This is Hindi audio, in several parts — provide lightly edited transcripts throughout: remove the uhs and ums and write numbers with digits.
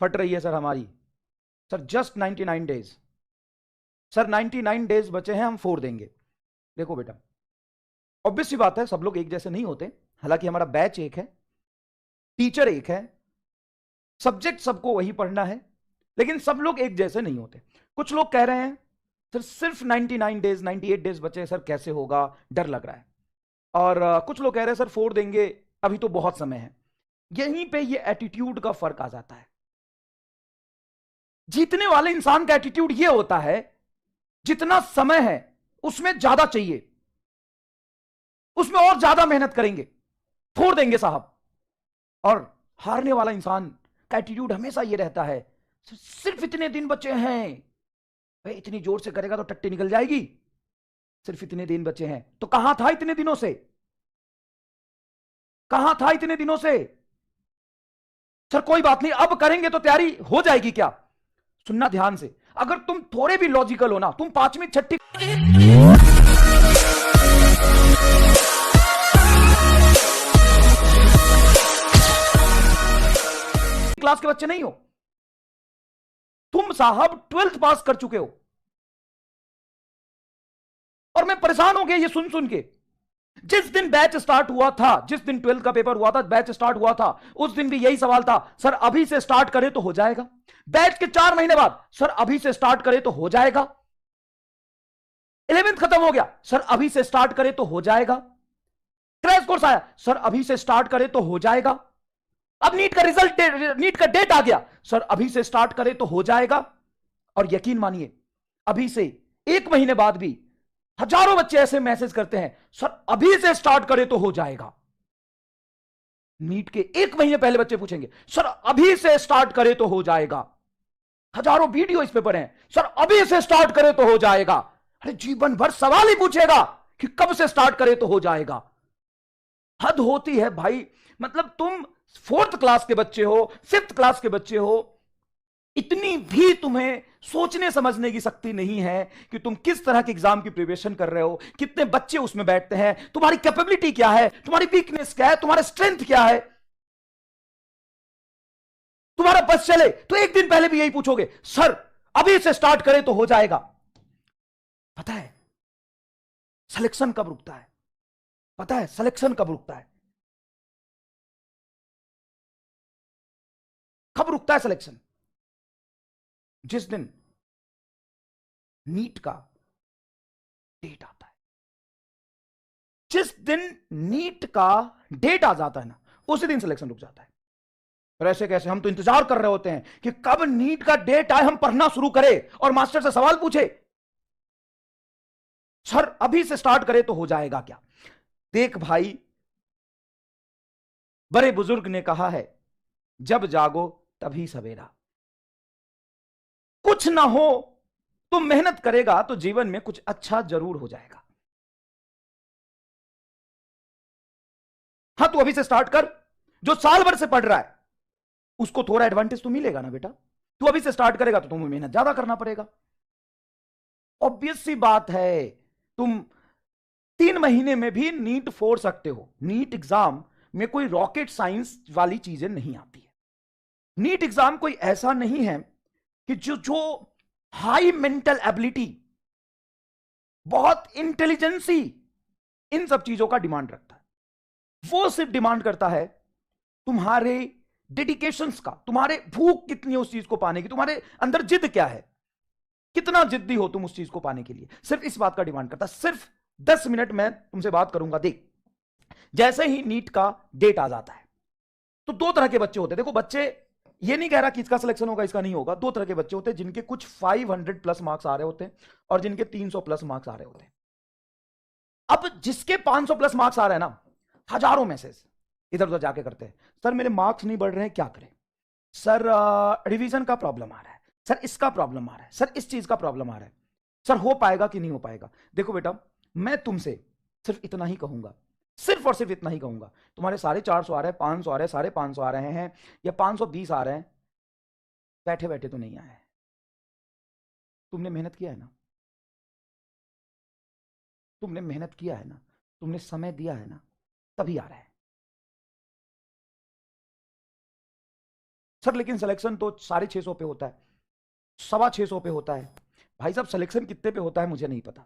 फट रही है सर हमारी। Sir just 99 days, sir 99 days बचे हैं, हम 4 देंगे। देखो बेटा, ऑब्वियस सी बात है, सब लोग एक जैसे नहीं होते। हालांकि हमारा बैच एक है, टीचर एक है, सब्जेक्ट सबको वही पढ़ना है, लेकिन सब लोग एक जैसे नहीं होते। कुछ लोग कह रहे हैं सर सिर्फ 99 डेज, 98 डेज बचे सर, कैसे होगा, डर लग रहा है। और कुछ लोग कह रहे हैं सर 4 देंगे, अभी तो बहुत समय है। यहीं पे ये एटीट्यूड का फर्क आ जाता है। जीतने वाले इंसान का एटीट्यूड ये होता है, जितना समय है उसमें ज्यादा चाहिए, उसमें और ज्यादा मेहनत करेंगे, 4 देंगे साहब। और हारने वाला इंसान का एटीट्यूड हमेशा ये रहता है, सिर्फ इतने दिन बचे हैं, भाई इतनी जोर से करेगा तो टट्टी निकल जाएगी, सिर्फ इतने दिन बचे हैं। तो कहां था इतने दिनों से, कहां था इतने दिनों से? सर कोई बात नहीं, अब करेंगे तो तैयारी हो जाएगी क्या? सुनना ध्यान से, अगर तुम थोड़े भी लॉजिकल हो ना, तुम 5वीं 6ठी क्लास के बच्चे नहीं हो, तुम साहब 12th पास कर चुके हो। और मैं परेशान हो गया ये सुन सुन के। जिस दिन बैच स्टार्ट हुआ था, जिस दिन 12th का पेपर हुआ था, बैच स्टार्ट हुआ था, उस दिन भी यही सवाल था, सर अभी से स्टार्ट करें तो हो जाएगा। बैच के 4 महीने बाद, सर अभी से स्टार्ट करें तो हो जाएगा। 11th खत्म हो गया, सर अभी से स्टार्ट करें तो हो जाएगा। क्रैश कोर्स आया, सर अभी से स्टार्ट करें तो हो जाएगा। अब नीट का रिजल्ट, नीट का डेट आ गया, सर अभी से स्टार्ट करें तो हो जाएगा। और यकीन मानिए, अभी से 1 महीने बाद भी हजारों बच्चे ऐसे मैसेज करते हैं, सर अभी से स्टार्ट करें तो हो जाएगा। नीट के 1 महीने पहले बच्चे पूछेंगे, सर अभी से स्टार्ट करें तो हो जाएगा। हजारों वीडियो इस पेपर हैं, सर अभी से स्टार्ट करें तो हो जाएगा। अरे जीवन भर सवाल ही पूछेगा कि कब से स्टार्ट करें तो हो जाएगा। हद होती है भाई। मतलब तुम 4th क्लास के बच्चे हो, 5th क्लास के बच्चे हो, इतनी भी तुम्हें सोचने समझने की शक्ति नहीं है कि तुम किस तरह के एग्जाम की प्रिपरेशन कर रहे हो, कितने बच्चे उसमें बैठते हैं, तुम्हारी कैपेबिलिटी क्या है, तुम्हारी वीकनेस क्या है, तुम्हारा स्ट्रेंथ क्या है। तुम्हारा बस चले तो एक दिन पहले भी यही पूछोगे, सर अभी से स्टार्ट करें तो हो जाएगा। पता है सिलेक्शन कब रुकता है? पता है सिलेक्शन कब रुकता है? कब रुकता है सिलेक्शन? जिस दिन नीट का डेट आता है, जिस दिन नीट का डेट आ जाता है ना, उसी दिन सिलेक्शन रुक जाता है। और ऐसे कैसे, हम तो इंतजार कर रहे होते हैं कि कब नीट का डेट आए, हम पढ़ना शुरू करें और मास्टर से सवाल पूछे, सर अभी से स्टार्ट करें तो हो जाएगा क्या। देख भाई, बड़े बुजुर्ग ने कहा है, जब जागो तभी सवेरा। कुछ ना हो, तुम मेहनत करेगा तो जीवन में कुछ अच्छा जरूर हो जाएगा। हाँ तू अभी से स्टार्ट कर, जो साल भर से पढ़ रहा है उसको थोड़ा एडवांटेज तो मिलेगा ना बेटा। तू अभी से स्टार्ट करेगा तो तुम्हें मेहनत ज्यादा करना पड़ेगा। ऑब्वियस सी बात है, तुम 3 महीने में भी नीट फोड़ सकते हो। नीट एग्जाम में कोई रॉकेट साइंस वाली चीजें नहीं आती है। नीट एग्जाम कोई ऐसा नहीं है कि जो जो हाई मेंटल एबिलिटी, बहुत इंटेलिजेंसी, इन सब चीजों का डिमांड रखता है। वो सिर्फ डिमांड करता है तुम्हारे डेडिकेशंस का, तुम्हारे भूख कितनी है उस चीज को पाने की, तुम्हारे अंदर जिद क्या है, कितना जिद्दी हो तुम उस चीज को पाने के लिए, सिर्फ इस बात का डिमांड करता है। सिर्फ 10 मिनट मैं तुमसे बात करूंगा। देख, जैसे ही नीट का डेट आ जाता है तो 2 तरह के बच्चे होते हैं। देखो बच्चे, ये नहीं कह रहा कि इसका सिलेक्शन होगा इसका नहीं होगा। 2 तरह के बच्चे होते हैं, जिनके कुछ 500 प्लस मार्क्स आ रहे होते हैं और जिनके 300 प्लस मार्क्स आ रहे होते हैं। अब जिसके 500 प्लस मार्क्स आ रहे हैं ना, हजारों मैसेज इधर उधर जाके करते हैं, सर मेरे मार्क्स नहीं बढ़ रहे हैं, क्या करें? सर रिवीजन का प्रॉब्लम आ रहा है, सर इसका प्रॉब्लम आ रहा है, सर इस चीज का प्रॉब्लम आ रहा है, सर हो पाएगा कि नहीं हो पाएगा। देखो बेटा, मैं तुमसे सिर्फ इतना ही कहूंगा, सिर्फ और सिर्फ इतना ही कहूंगा, तुम्हारे 450 आ रहे हैं, 500 आ रहे हैं, 550 आ रहे हैं, या 520 आ रहे हैं, बैठे बैठे तो नहीं आए हैं। तुमने मेहनत किया है ना, तुमने मेहनत किया है ना, तुमने समय दिया है ना, तभी आ रहा है। सर लेकिन सिलेक्शन तो 650 पे होता है, 625 पे होता है। भाई साहब सिलेक्शन कितने पे होता है मुझे नहीं पता,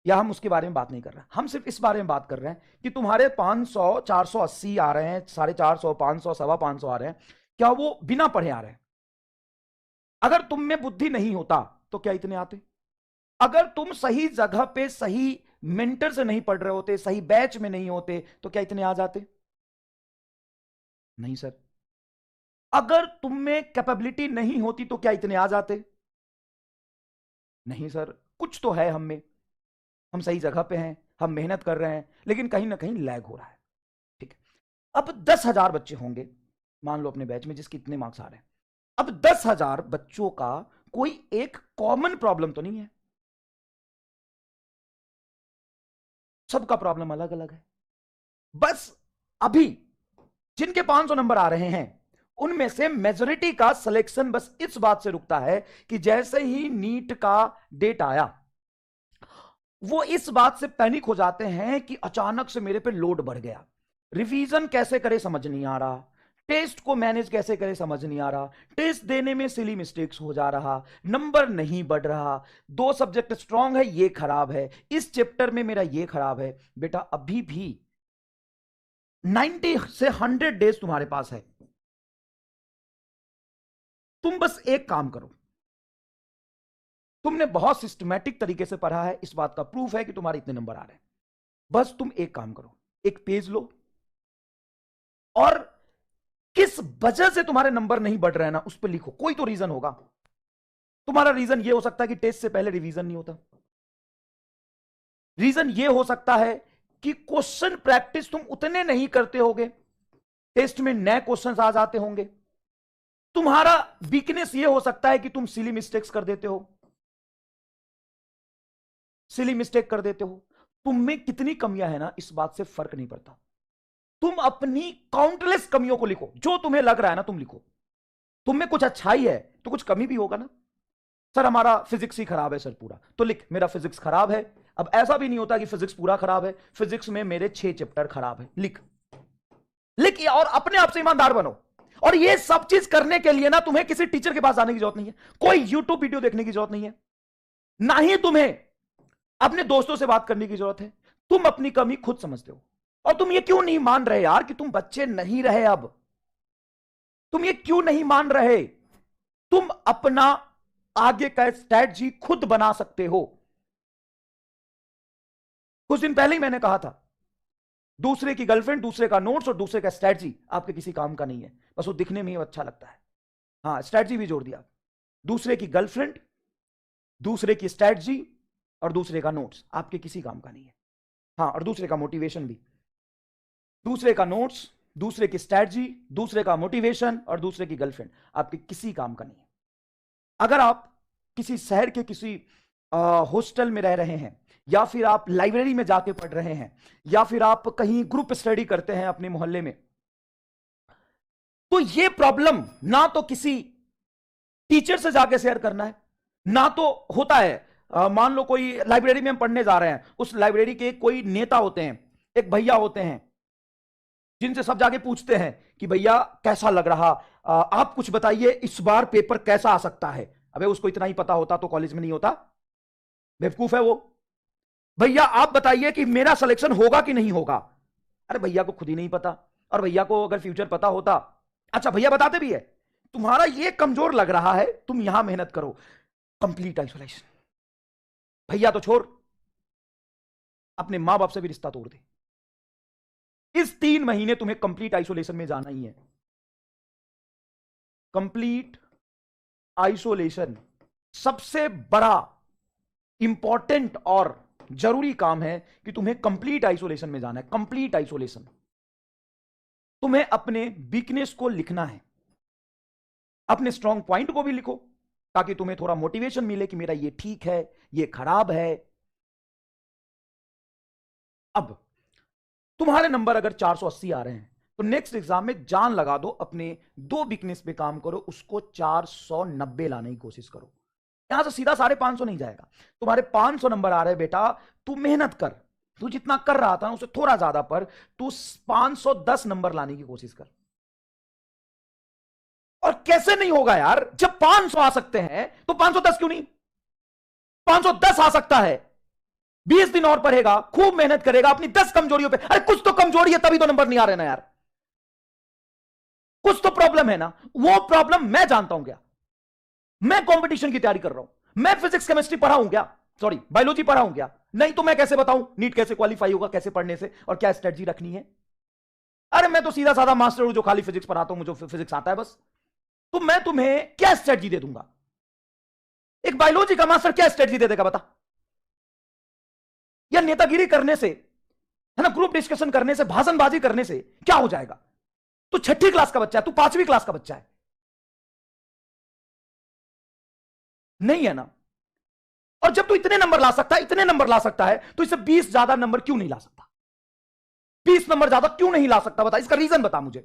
या हम उसके बारे में बात नहीं कर रहे हैं, हम सिर्फ इस बारे में बात कर रहे हैं कि तुम्हारे 500 480 आ रहे हैं, 450 500 525 आ रहे हैं, क्या वो बिना पढ़े आ रहे हैं? अगर तुम में बुद्धि नहीं होता तो क्या इतने आते? अगर तुम सही जगह पे सही मेंटर से नहीं पढ़ रहे होते, सही बैच में नहीं होते, तो क्या इतने आ जाते? नहीं सर। अगर तुम में कैपेबिलिटी नहीं होती तो क्या इतने आ जाते? नहीं सर। कुछ तो है हम में, हम सही जगह पे हैं, हम मेहनत कर रहे हैं, लेकिन कहीं ना कहीं लैग हो रहा है। ठीक है, अब 10,000 बच्चे होंगे मान लो अपने बैच में जिसके इतने मार्क्स आ रहे हैं। अब 10,000 बच्चों का कोई एक कॉमन प्रॉब्लम तो नहीं है, सबका प्रॉब्लम अलग अलग है। बस अभी जिनके 500 नंबर आ रहे हैं उनमें से मेजोरिटी का सिलेक्शन बस इस बात से रुकता है कि जैसे ही नीट का डेट आया, वो इस बात से पैनिक हो जाते हैं कि अचानक से मेरे पे लोड बढ़ गया, रिवीजन कैसे करे समझ नहीं आ रहा, टेस्ट को मैनेज कैसे करे समझ नहीं आ रहा, टेस्ट देने में सिली मिस्टेक्स हो जा रहा, नंबर नहीं बढ़ रहा, 2 सब्जेक्ट स्ट्रांग है ये खराब है, इस चैप्टर में मेरा ये खराब है। बेटा अभी भी 90 से 100 डेज तुम्हारे पास है, तुम बस एक काम करो। तुमने बहुत सिस्टमैटिक तरीके से पढ़ा है, इस बात का प्रूफ है कि तुम्हारे इतने नंबर आ रहे हैं। बस तुम एक काम करो, एक पेज लो और किस वजह से तुम्हारे नंबर नहीं बढ़ रहे हैं ना उस पर लिखो। कोई तो रीजन होगा। तुम्हारा रीजन यह हो सकता है कि टेस्ट से पहले रिवीजन नहीं होता, रीजन यह हो सकता है कि क्वेश्चन प्रैक्टिस तुम उतने नहीं करते होगे, टेस्ट में नए क्वेश्चंस आ जाते होंगे। तुम्हारा वीकनेस यह हो सकता है कि तुम सिली मिस्टेक्स कर देते हो, सिली मिस्टेक कर देते हो। तुम में कितनी कमियां है ना इस बात से फर्क नहीं पड़ता, तुम अपनी काउंटलेस कमियों को लिखो, जो तुम्हें लग रहा है ना तुम लिखो। तुम में कुछ अच्छाई है तो कुछ कमी भी होगा ना। सर हमारा फिजिक्स ही खराब है सर पूरा, तो लिख मेरा फिजिक्स खराब है। अब ऐसा भी नहीं होता कि फिजिक्स पूरा खराब है, फिजिक्स में मेरे 6 चैप्टर खराब है, लिख लिख और अपने आप से ईमानदार बनो। और ये सब चीज करने के लिए ना तुम्हें किसी टीचर के पास जाने की जरूरत नहीं है, कोई यूट्यूब वीडियो देखने की जरूरत नहीं है, ना ही तुम्हें अपने दोस्तों से बात करने की जरूरत है। तुम अपनी कमी खुद समझते हो। और तुम ये क्यों नहीं मान रहे यार कि तुम बच्चे नहीं रहे? अब तुम ये क्यों नहीं मान रहे? तुम अपना आगे का स्ट्रैटेजी खुद बना सकते हो। कुछ दिन पहले ही मैंने कहा था, दूसरे की गर्लफ्रेंड, दूसरे का नोट्स और दूसरे का स्ट्रैटेजी आपके किसी काम का नहीं है, बस वो दिखने में ही अच्छा लगता है। हाँ, स्ट्रैटेजी भी जोड़ दिया। दूसरे की गर्लफ्रेंड, दूसरे की स्ट्रैटेजी और दूसरे का नोट्स आपके किसी काम का नहीं है। हाँ, और दूसरे का मोटिवेशन भी। दूसरे का नोट्स, दूसरे की स्ट्रैटेजी, दूसरे का मोटिवेशन और दूसरे की गर्लफ्रेंड आपके किसी काम का नहीं है। अगर आप किसी शहर के किसी हॉस्टल में रह रहे हैं, या फिर आप लाइब्रेरी में जाके पढ़ रहे हैं, या फिर आप कहीं ग्रुप स्टडी करते हैं अपने मोहल्ले में, तो ये प्रॉब्लम ना तो किसी टीचर से जाके शेयर करना है, ना तो होता है मान लो कोई लाइब्रेरी में हम पढ़ने जा रहे हैं, उस लाइब्रेरी के कोई नेता होते हैं, एक भैया होते हैं जिनसे सब जाके पूछते हैं कि भैया कैसा लग रहा, आप कुछ बताइए इस बार पेपर कैसा आ सकता है। अबे उसको इतना ही पता होता तो कॉलेज में नहीं होता, बेवकूफ है वो। भैया आप बताइए कि मेरा सिलेक्शन होगा कि नहीं होगा। अरे भैया को खुद ही नहीं पता, और भैया को अगर फ्यूचर पता होता। अच्छा भैया बताते भी है, तुम्हारा ये कमजोर लग रहा है, तुम यहां मेहनत करो, कंप्लीट आइसोलेशन। भैया तो छोड़, अपने मां बाप से भी रिश्ता तोड़ दे। इस 3 महीने तुम्हें कंप्लीट आइसोलेशन में जाना ही है। कंप्लीट आइसोलेशन सबसे बड़ा इंपॉर्टेंट और जरूरी काम है कि तुम्हें कंप्लीट आइसोलेशन में जाना है। कंप्लीट आइसोलेशन, तुम्हें अपने वीकनेस को लिखना है, अपने स्ट्रॉन्ग पॉइंट को भी लिखो, ताकि तुम्हें थोड़ा मोटिवेशन मिले कि मेरा ये ठीक है, ये खराब है। अब तुम्हारे नंबर अगर 480 आ रहे हैं तो नेक्स्ट एग्जाम में जान लगा दो, अपने 2 वीकनेस पे काम करो, उसको 490 लाने की कोशिश करो। यहां से सीधा 550 नहीं जाएगा। तुम्हारे 500 नंबर आ रहे हैं बेटा, तू मेहनत कर, तू जितना कर रहा था उससे थोड़ा ज्यादा पर, तू 510 नंबर लाने की कोशिश कर। और कैसे नहीं होगा यार? जब 500 आ सकते हैं तो 510 क्यों नहीं? 510 आ सकता है। 20 दिन और पढ़ेगा, खूब मेहनत करेगा अपनी 10 कमजोरियों पे। अरे कुछ तो कमजोरी है, तभी तो नंबर नहीं आ रहे ना यार। कुछ तो प्रॉब्लम है ना। वो प्रॉब्लम मैं जानता हूं क्या? मैं कंपटीशन की तैयारी कर रहा हूं, मैं फिजिक्स केमिस्ट्री पढ़ा हूं क्या? सॉरी, बायोलॉजी पढ़ा हूं क्या? नहीं तो मैं कैसे बताऊं नीट कैसे क्वालिफाई होगा, कैसे पढ़ने से, और क्या स्ट्रेटजी रखनी है? अरे मैं तो सीधा साधा मास्टर हूं जो खाली फिजिक्स पढ़ाता हूं, मुझे फिजिक्स आता है बस। तो मैं तुम्हें क्या स्ट्रेटजी दे दूंगा? एक बायोलॉजी का मास्टर क्या स्ट्रेटजी दे देगा बता? या नेतागिरी करने से, है ना, ग्रुप डिस्कशन करने से, भाषणबाजी करने से क्या हो जाएगा? तू 6ठी क्लास का बच्चा है, तू 5वीं क्लास का बच्चा है, नहीं है ना? और जब तू इतने नंबर ला सकता है, इतने नंबर ला सकता है, तो इससे 20 ज्यादा नंबर क्यों नहीं ला सकता? 20 नंबर ज्यादा क्यों नहीं ला सकता? बता, इसका रीजन बता मुझे।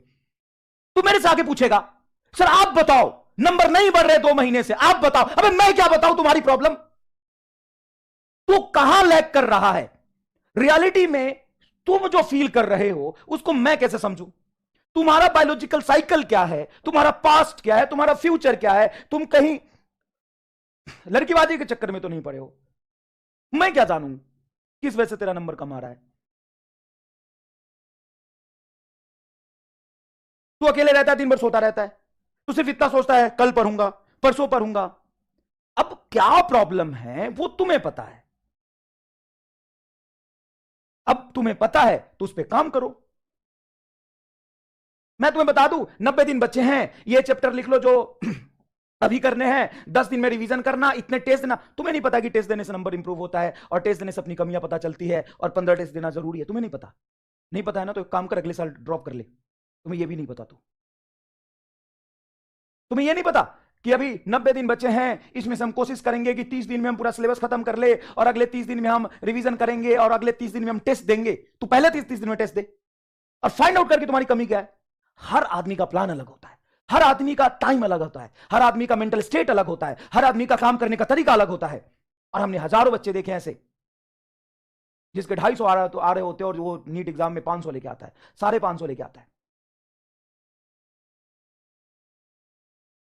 तू मेरे से आगे पूछेगा, सर आप बताओ, नंबर नहीं बढ़ रहे 2 महीने से, आप बताओ। अबे मैं क्या बताऊं तुम्हारी प्रॉब्लम? तू कहां लैग कर रहा है? रियलिटी में तुम जो फील कर रहे हो उसको मैं कैसे समझूं? तुम्हारा बायोलॉजिकल साइकिल क्या है, तुम्हारा पास्ट क्या है, तुम्हारा फ्यूचर क्या है? तुम कहीं लड़कीबाजी के चक्कर में तो नहीं पड़े हो? मैं क्या जानूं किस वजह से तेरा नंबर कम आ रहा है? तू अकेले रहता है, दिन भर सोता रहता है, तू सिर्फ इतना सोचता है कल पढ़ूंगा, परसों पढ़ूंगा। अब क्या प्रॉब्लम है वो तुम्हें पता है। अब तुम्हें पता है तो उस पर काम करो। मैं तुम्हें बता दूं, 90 दिन बच्चे हैं, ये चैप्टर लिख लो जो अभी करने हैं, 10 दिन में रिवीजन करना, इतने टेस्ट देना। तुम्हें नहीं पता कि टेस्ट देने से नंबर इंप्रूव होता है, और टेस्ट देने से अपनी कमियां पता चलती है, और 15 टेस्ट देना जरूरी है? तुम्हें नहीं पता? नहीं पता है ना, तो एक काम कर, अगले साल ड्रॉप कर ले। तुम्हें यह भी नहीं पता? तो तुम्हें यह नहीं पता कि अभी 90 दिन बचे हैं, इसमें से हम कोशिश करेंगे कि 30 दिन में हम पूरा सिलेबस खत्म कर ले, और अगले 30 दिन में हम रिवीजन करेंगे, और अगले 30 दिन में हम टेस्ट देंगे। तो पहले 30 दिन में टेस्ट दे और फाइंड आउट करके तुम्हारी कमी क्या है। हर आदमी का प्लान अलग होता है, हर आदमी का टाइम अलग होता है, हर आदमी का मेंटल स्टेट अलग होता है, हर आदमी का काम करने का तरीका अलग होता है। और हमने हजारों बच्चे देखे ऐसे जिसके 250 आ रहे होते हैं, और वो नीट एग्जाम में 500 लेके आता है, 550 लेके आता है।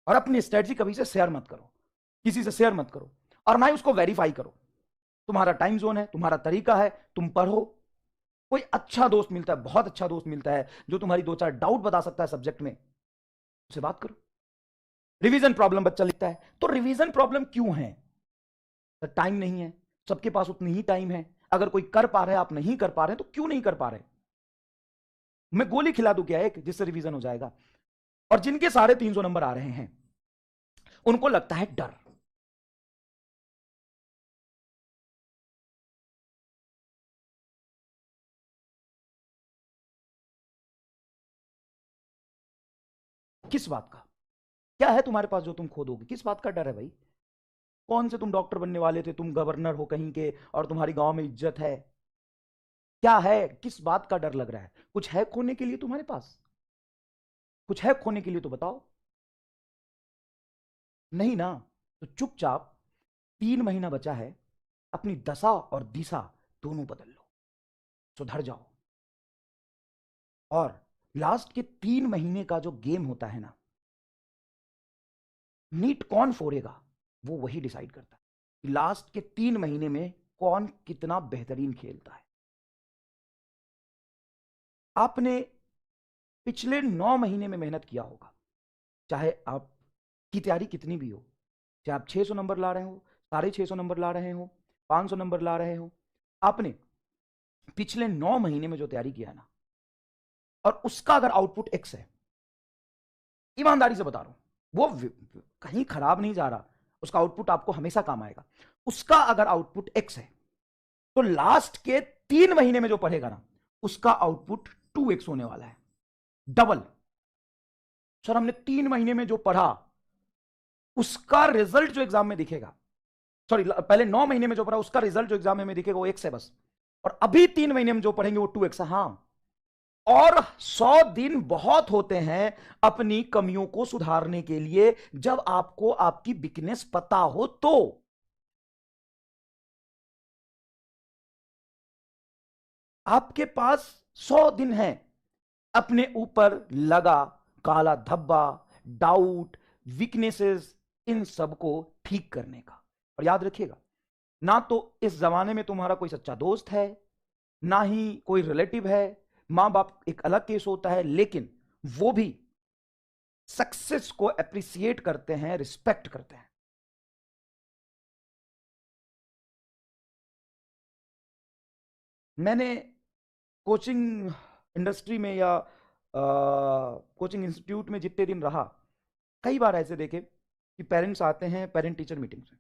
और अपनी स्ट्रेटजी कभी से शेयर मत करो, किसी से शेयर मत करो, और ना ही उसको वेरीफाई करो। तुम्हारा टाइम जोन है, तुम्हारा तरीका है, तुम पढ़ो। कोई अच्छा दोस्त मिलता है, बहुत अच्छा दोस्त मिलता है, जो तुम्हारी 2-4 डाउट बता सकता है सब्जेक्ट में, उससे बात करो। रिवीजन प्रॉब्लम बच्चा लिखता है, तो रिवीजन प्रॉब्लम क्यों है? तो टाइम नहीं है, सबके पास उतनी ही टाइम है। अगर कोई कर पा रहे, आप नहीं कर पा रहे, तो क्यों नहीं कर पा रहे? मैं गोली खिला दूं क्या एक, जिससे रिवीजन हो जाएगा? और जिनके साढ़े 300 नंबर आ रहे हैं, उनको लगता है डर। किस बात का? क्या है तुम्हारे पास जो तुम खो दोगे? किस बात का डर है भाई? कौन से तुम डॉक्टर बनने वाले थे, तुम गवर्नर हो कहीं के, और तुम्हारी गांव में इज्जत है? क्या है? किस बात का डर लग रहा है? कुछ है खोने के लिए तुम्हारे पास? कुछ है खोने के लिए तो बताओ। नहीं ना? तो चुपचाप, 3 महीना बचा है, अपनी दशा और दिशा दोनों बदल लो, सुधर जाओ। और लास्ट के 3 महीने का जो गेम होता है ना, नीट कौन फोड़ेगा वो वही डिसाइड करता है। लास्ट के 3 महीने में कौन कितना बेहतरीन खेलता है। आपने पिछले 9 महीने में मेहनत किया होगा, चाहे आपकी तैयारी कितनी भी हो, चाहे आप 600 नंबर ला रहे हो, 650 नंबर ला रहे हो, 500 नंबर ला रहे हो, आपने पिछले 9 महीने में जो तैयारी किया है ना, और उसका अगर आउटपुट एक्स है, ईमानदारी से बता रहा हूं, वो कहीं खराब नहीं जा रहा, उसका आउटपुट आपको हमेशा काम आएगा। उसका अगर आउटपुट एक्स है, तो लास्ट के 3 महीने में जो पढ़ेगा ना, उसका आउटपुट 2x होने वाला है, डबल। सर हमने 3 महीने में जो पढ़ा, उसका रिजल्ट जो एग्जाम में दिखेगा, सॉरी पहले 9 महीने में जो पढ़ा उसका रिजल्ट जो एग्जाम में दिखेगा वो एक्स है बस, और अभी 3 महीने में जो पढ़ेंगे वो 2x है। हाँ, और 100 दिन बहुत होते हैं अपनी कमियों को सुधारने के लिए, जब आपको आपकी वीकनेस पता हो तो। आपके पास 100 दिन है अपने ऊपर लगा काला धब्बा, डाउट, वीकनेसेस, इन सब को ठीक करने का। और याद रखिएगा, ना तो इस जमाने में तुम्हारा कोई सच्चा दोस्त है, ना ही कोई रिलेटिव है, मां बाप एक अलग केस होता है, लेकिन वो भी सक्सेस को एप्रिसिएट करते हैं, रिस्पेक्ट करते हैं। मैंने कोचिंग इंडस्ट्री में या कोचिंग इंस्टीट्यूट में जितने दिन रहा, कई बार ऐसे देखे कि पेरेंट्स आते हैं पेरेंट टीचर मीटिंग से,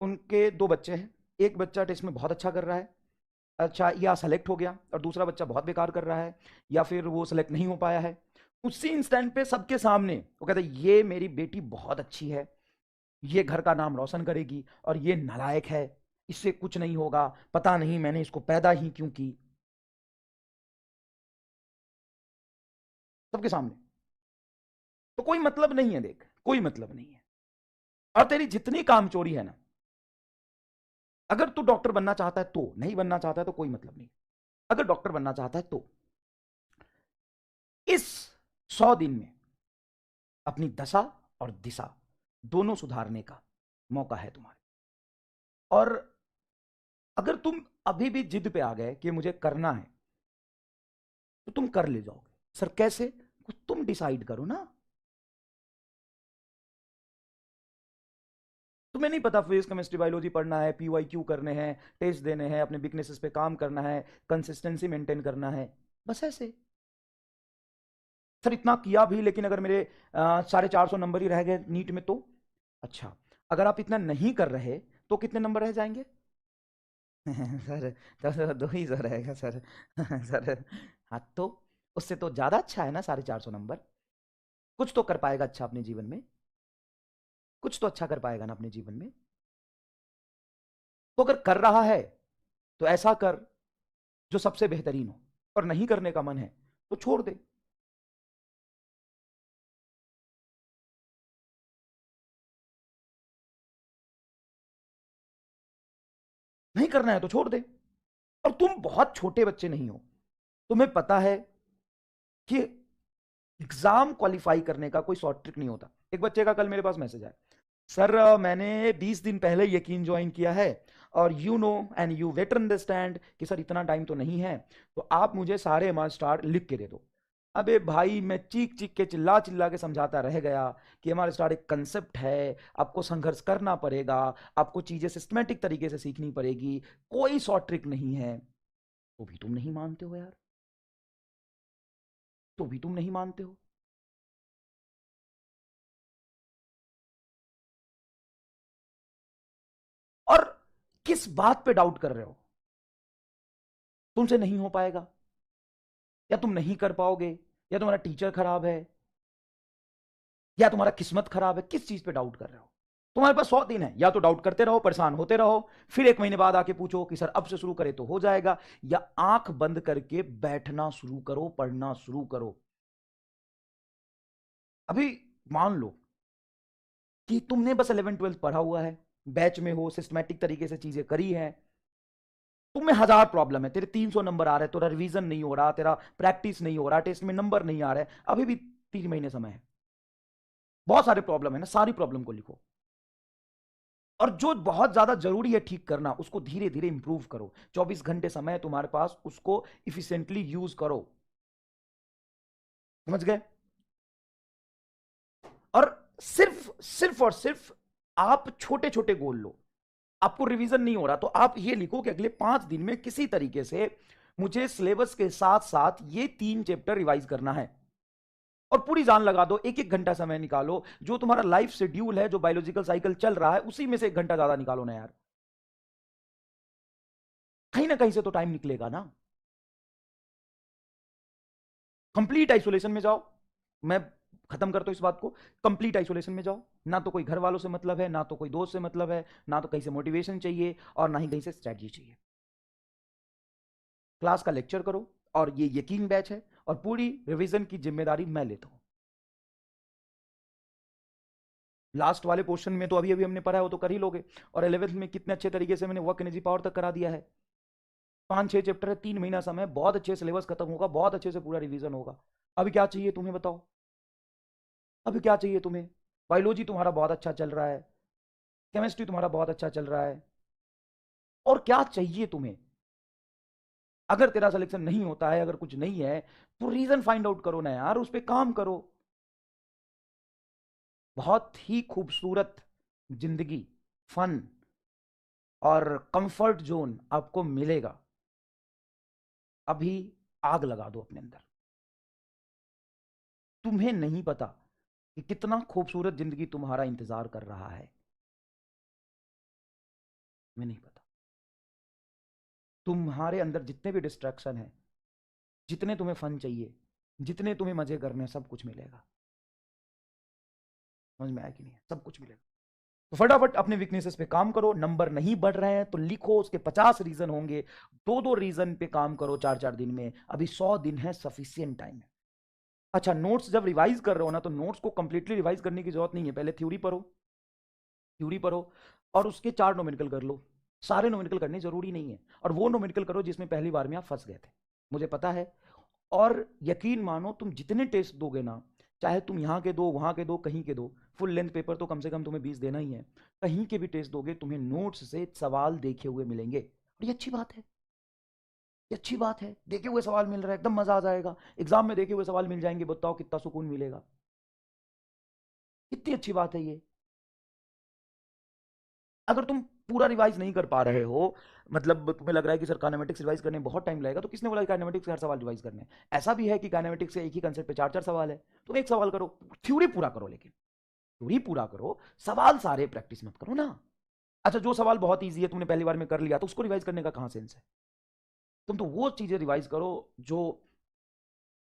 उनके दो बच्चे हैं, एक बच्चा टेस्ट में बहुत अच्छा कर रहा है, अच्छा या सेलेक्ट हो गया, और दूसरा बच्चा बहुत बेकार कर रहा है या फिर वो सेलेक्ट नहीं हो पाया है। उसी इंस्टेंट पे सबके सामने वो कहते हैं ये मेरी बेटी बहुत अच्छी है, ये घर का नाम रोशन करेगी, और ये नालायक है, इससे कुछ नहीं होगा, पता नहीं मैंने इसको पैदा ही क्यों की। सबके सामने। तो कोई मतलब नहीं है, देख कोई मतलब नहीं है। और तेरी जितनी कामचोरी है ना, अगर तू डॉक्टर बनना चाहता है तो, नहीं बनना चाहता है तो कोई मतलब नहीं। अगर डॉक्टर बनना चाहता है तो इस 100 दिन में अपनी दशा और दिशा दोनों सुधारने का मौका है तुम्हारे। और अगर तुम अभी भी जिद पे आ गए कि मुझे करना है, तो तुम कर ले जाओगे। सर कैसे? कुछ तुम डिसाइड करो ना। तुम्हें नहीं पता फिजिक्स केमिस्ट्री बायोलॉजी पढ़ना है, PYQ करने हैं, टेस्ट देने हैं, अपने वीकनेसेस पे काम करना है, कंसिस्टेंसी मेंटेन करना है, बस ऐसे। सर इतना किया भी, लेकिन अगर मेरे 450 नंबर ही रह गए नीट में तो? अच्छा, अगर आप इतना नहीं कर रहे तो कितने नंबर रह जाएंगे? सर तो दो ही सौ रहेगा सर। सर हाँ तो उससे तो ज्यादा अच्छा है ना 450 नंबर। कुछ तो कर पाएगा अच्छा अपने जीवन में, कुछ तो अच्छा कर पाएगा ना अपने जीवन में। तो अगर कर रहा है तो ऐसा कर जो सबसे बेहतरीन हो, और नहीं करने का मन है तो छोड़ दे। नहीं करना है तो छोड़ दे। और तुम बहुत छोटे बच्चे नहीं हो, तुम्हें पता है कि एग्जाम क्वालिफाई करने का कोई शॉर्ट ट्रिक नहीं होता। एक बच्चे का कल मेरे पास मैसेज आया, सर मैंने 20 दिन पहले यकीन ज्वाइन किया है, और you know and you better understand कि सर इतना टाइम तो नहीं है, तो आप मुझे सारे एमआर स्टार लिख के दे दो। अबे भाई, मैं चीख चीख के चिल्ला चिल्ला के समझाता रह गया कि एमआर स्टार एक कंसेप्ट है, आपको संघर्ष करना पड़ेगा, आपको चीजें सिस्टमेटिक तरीके से सीखनी पड़ेगी, कोई शॉर्ट ट्रिक नहीं है। तो भी तुम नहीं मानते हो यार, तो भी तुम नहीं मानते हो। और किस बात पे डाउट कर रहे हो? तुमसे नहीं हो पाएगा, या तुम नहीं कर पाओगे, या तुम्हारा टीचर खराब है, या तुम्हारा किस्मत खराब है? किस चीज पे डाउट कर रहे हो? तुम्हारे पास 100 दिन है, या तो डाउट करते रहो, परेशान होते रहो, फिर 1 महीने बाद आके पूछो कि सर अब से शुरू करें तो हो जाएगा, या आंख बंद करके बैठना शुरू करो, पढ़ना शुरू करो। अभी मान लो कि तुमने बस 11 12 पढ़ा हुआ है, बैच में हो, सिस्टमैटिक तरीके से चीजें करी है, तुम्हें 1000 प्रॉब्लम है, तेरे 300 नंबर आ रहे हैं, तेरा रिवीजन नहीं हो रहा, तेरा प्रैक्टिस नहीं हो रहा, टेस्ट में नंबर नहीं आ रहे, अभी भी 3 महीने समय है, बहुत सारे प्रॉब्लम है ना, सारी प्रॉब्लम को लिखो। और जो बहुत ज्यादा जरूरी है ठीक करना, उसको धीरे धीरे इंप्रूव करो। 24 घंटे समय है तुम्हारे पास, उसको इफिशिएंटली यूज करो। समझ गए? और सिर्फ और सिर्फ आप छोटे छोटे गोल लो। आपको रिवीजन नहीं हो रहा तो आप ये लिखो कि अगले 5 दिन में किसी तरीके से मुझे सिलेबस के साथ साथ ये 3 चैप्टर रिवाइज करना है। और पूरी जान लगा दो, एक एक घंटा समय निकालो, जो तुम्हारा लाइफ शेड्यूल है, जो बायोलॉजिकल साइकिल चल रहा है, उसी में से 1 घंटा ज्यादा निकालो ना यार। कहीं ना कहीं से तो टाइम निकलेगा ना। कंप्लीट आइसोलेशन में जाओ। मैं खत्म करता हूं इस बात को। कंप्लीट आइसोलेशन में जाओ, ना तो कोई घर वालों से मतलब है, ना तो कोई दोस्त से मतलब है, ना तो कहीं से मोटिवेशन चाहिए, और ना ही कहीं से स्ट्रेटजी चाहिए। क्लास का लेक्चर करो, और ये यकीन बैच है, और पूरी रिवीजन की जिम्मेदारी मैं लेता हूं। लास्ट वाले पोर्शन में तो अभी अभी हमने पढ़ा है, वो तो कर ही लोगे। और 11th में कितने अच्छे तरीके से मैंने वर्क एनर्जी पावर तक करा दिया है। 5 6 चैप्टर है, 3 महीना समय, बहुत अच्छे सिलेबस खत्म होगा, बहुत अच्छे से पूरा रिवीजन होगा। अभी क्या चाहिए तुम्हें बताओ? अब क्या चाहिए तुम्हें? बायोलॉजी तुम्हारा बहुत अच्छा चल रहा है, केमिस्ट्री तुम्हारा बहुत अच्छा चल रहा है, और क्या चाहिए तुम्हें? अगर तेरा सिलेक्शन नहीं होता है, अगर कुछ नहीं है, तो रीजन फाइंड आउट करो ना यार, उस पर काम करो। बहुत ही खूबसूरत जिंदगी, फन और कंफर्ट जोन आपको मिलेगा। अभी आग लगा दो अपने अंदर। तुम्हें नहीं पता कि कितना खूबसूरत जिंदगी तुम्हारा इंतजार कर रहा है। तुम्हें नहीं पता। तुम्हारे अंदर जितने भी डिस्ट्रैक्शन है, जितने तुम्हें फन चाहिए, जितने तुम्हें मजे करने हैं, सब कुछ मिलेगा। समझ में आया कि नहीं? सब कुछ मिलेगा। तो फटाफट अपने वीकनेसेस पे काम करो। नंबर नहीं बढ़ रहे हैं तो लिखो, उसके 50 रीजन होंगे। दो दो रीजन पे काम करो 4-4 दिन में। अभी 100 दिन है, सफिशियंट टाइम है। अच्छा, नोट्स जब रिवाइज कर रहे हो ना, तो नोट्स को कंप्लीटली रिवाइज करने की जरूरत नहीं है। पहले थ्योरी पढ़ो, थ्योरी पढ़ो और उसके 4 नोमेनिकल कर लो। सारे नोमेनिकल करने जरूरी नहीं है, और वो नोमेनिकल करो जिसमें पहली बार में आप फंस गए थे, मुझे पता है। और यकीन मानो, तुम जितने टेस्ट दोगे ना, चाहे तुम यहाँ के दो, वहाँ के दो, कहीं के दो, फुल लेंथ पेपर तो कम से कम तुम्हें 20 देना ही है। कहीं के भी टेस्ट दोगे, तुम्हें नोट्स से सवाल देखे हुए मिलेंगे। और ये अच्छी बात है, ये अच्छी बात है। देखे हुए सवाल मिल रहा है, एकदम मजा आ जाएगा। एग्जाम में देखे हुए सवाल मिल जाएंगे, बताओ कितना सुकून मिलेगा। कितनी अच्छी बात है ये। अगर तुम पूरा रिवाइज नहीं कर पा रहे हो, मतलब तुम्हें लग रहा है कि सर काइनेमेटिक्स रिवाइज करने में बहुत टाइम लगेगा, तो किसने बोला काइनेमेटिक्स के हर सवाल रिवाइज करने हैं? ऐसा भी है कि काइनेमेटिक्स से एक ही कंसेप्ट पे 4-4 सवाल है। तुम एक सवाल करो, थ्योरी पूरा करो, लेकिन थ्योरी पूरा करो, सवाल सारे प्रैक्टिस मत करो ना। अच्छा, जो सवाल बहुत ईजी है, तुमने पहली बार में कर लिया, तो उसको रिवाइज करने का कहां सेंस है? तुम तो वो चीजें रिवाइज करो जो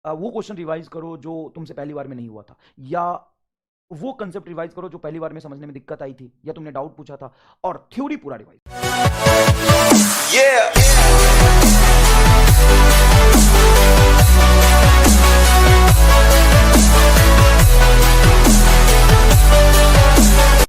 वो क्वेश्चन रिवाइज करो जो तुमसे पहली बार में नहीं हुआ था, या वो कंसेप्ट रिवाइज करो जो पहली बार में समझने में दिक्कत आई थी, या तुमने डाउट पूछा था, और थ्योरी पूरा रिवाइज।